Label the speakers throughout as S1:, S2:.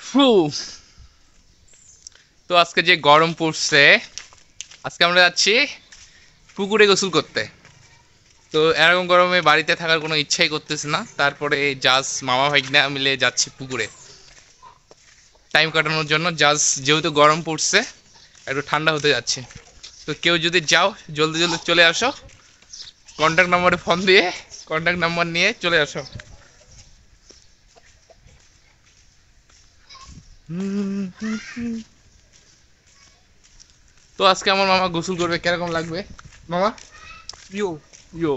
S1: ফু। তো আজকে যে গরম পড়ছে, আজকে আমরা যাচ্ছি পুকুরে গোসল করতে। তো এরকম গরমে বাড়িতে থাকার কোনো ইচ্ছাই করতেছে না, তারপরে জাস্ট মামা ভাইগনা মিলে যাচ্ছি পুকুরে টাইম কাটানোর জন্য। জাস্ট যেহেতু গরম পড়ছে, একটু ঠান্ডা হতে যাচ্ছে। তো কেউ যদি যাও, জলদি জলদি চলে আসো, কন্ট্যাক্ট নাম্বারে ফোন দিয়ে কন্ট্যাক্ট নাম্বার নিয়ে চলে আসো। তো আজকে আমার মামা গোসল করবে, কিরকম লাগবে মামা? ইয়ো ইয়ো।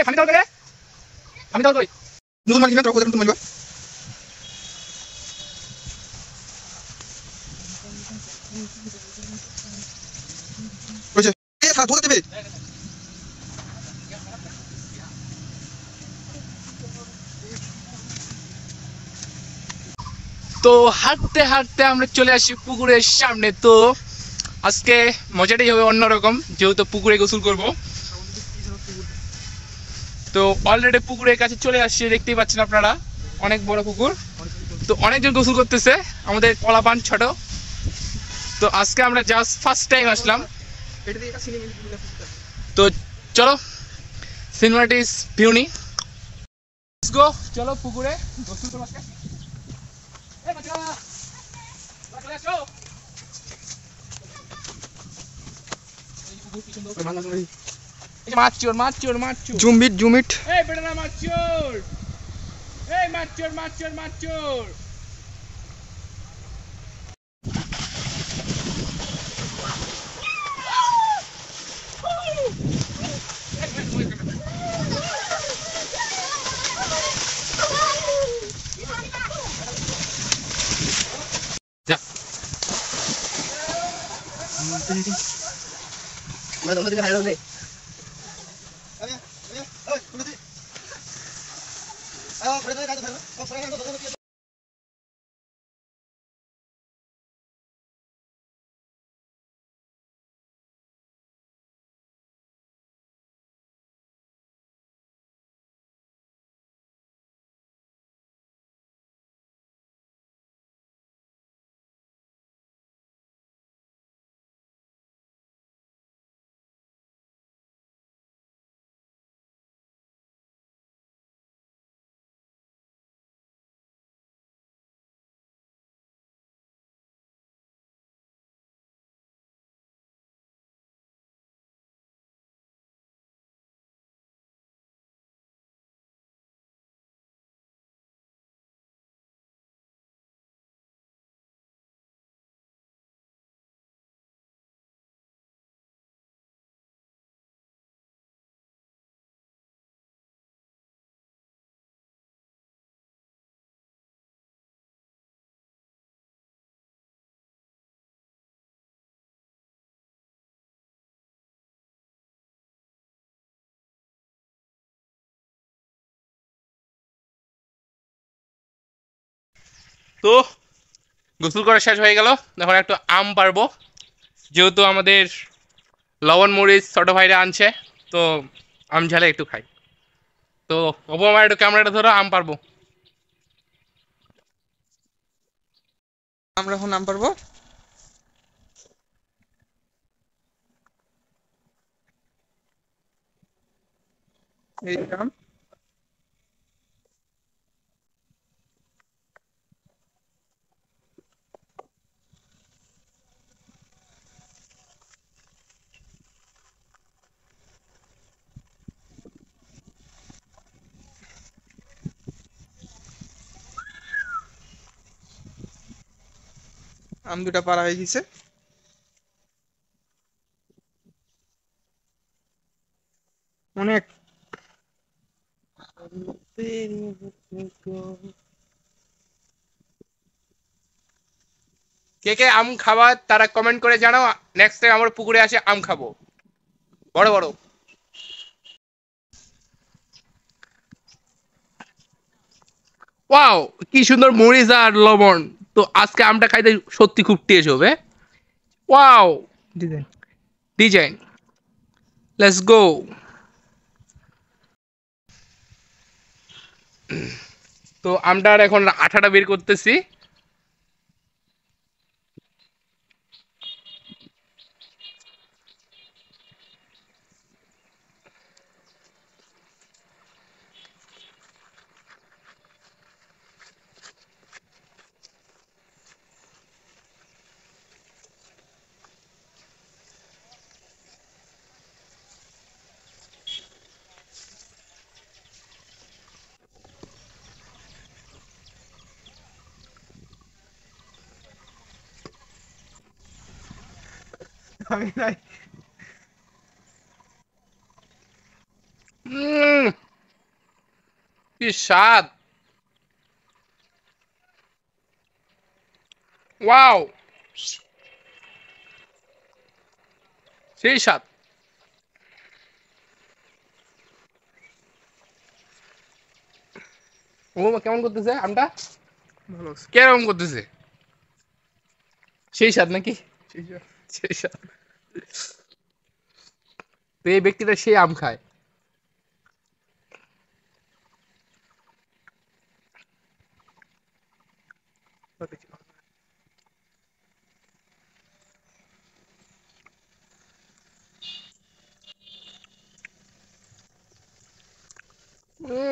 S1: পানি দাও, আমি দাও। নতুন মালিক না, নতুন মালিক কইছে এ থা ধরে দেবে। তো হাঁটতে হাঁটতে আমরা চলে আসি পুকুরের সামনে। তো আজকে মজাটাই হবে অন্যরকম, যেহেতু পুকুরে গোসল করব। তো অলরেডি পুকুরের কাছে চলে আসছি, দেখতেই পাচ্ছেন আপনারা, অনেক বড় পুকুর। তো অনেকজন গোসল করতেছে, আমাদের কলাপান ছোট। তো আজকে আমরা জাস্ট ফার্স্ট টাইম আসলাম। তো চলো সিনেমাটিস ভিউ নি, লেটস গো। চলো পুকুরে গোসল করব আজকে। এই বাচ্চা চলে আসো। এই মাছচোর মাছচোর মাছচোর, জুমিট জুমিট, এই বেটা মাছচোর, এই মাছচোর মাছচোর মাছচোর। যা मैं दोनों दिन खाया नहीं अरे ओए कुछ नहीं आओ फ्रेंड का तो फ्रेंड का तो তো গোসল করা শেষ হয়ে গেল, এখন একটু আম পারবো, যেহেতু আমাদের লবণ মরিচ ছোট ভাইরা আনছে। তো আম ঝালে একটু খাই। তো অপু আমার একটু ক্যামেরাটা ধরো, আম পারবো। আমরা এখন আম পারবো। এই আম আম দুটা পারা হয়ে গেছে। অনেক কে কে আম খাওয়া তারা কমেন্ট করে জানাও, নেক্সট টাইম আমরা পুকুরে আসে আম খাবো বড় বড়। ওয়াও, কি সুন্দর মরিচ আর লবণ। তো আজকে আমটা খাইতে সত্যি খুব টেস্ট হবে। Wow, design design, let's go. তো আমটার এখন আঠাটা বের করতেছি। উম, কি স্বাদ! ওয়াও, সেই স্বাদ। ও কেমন করতেছে আমটা? কেরকম করতেছে? সেই স্বাদ নাকি? সেই স্বাদ। তো এই ব্যক্তিটা সেই আম খায়।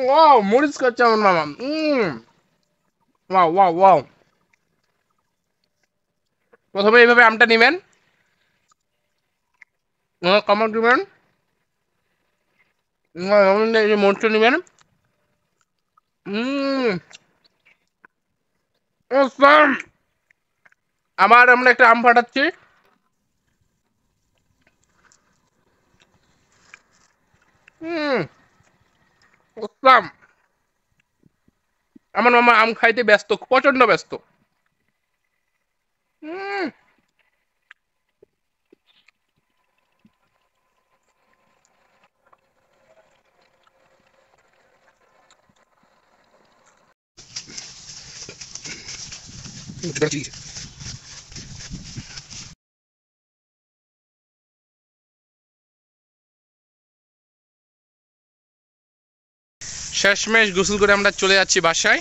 S1: ওয়াও, মরিচ খাচ্ছে আমার মামা। Wow wow wow. প্রথমে এইভাবে আমটা নেবেন, কামড় দিবেন, এই যে মরিচটা নেবেন। উম awesome! আমরা একটা আম ফাটাচ্ছি। হুম, awesome! আমার মামা আম খাইতে ব্যস্ত, প্রচন্ড ব্যস্ত। হুম, শেষমেশ গোসল করে আমরা চলে যাচ্ছি বাসায়।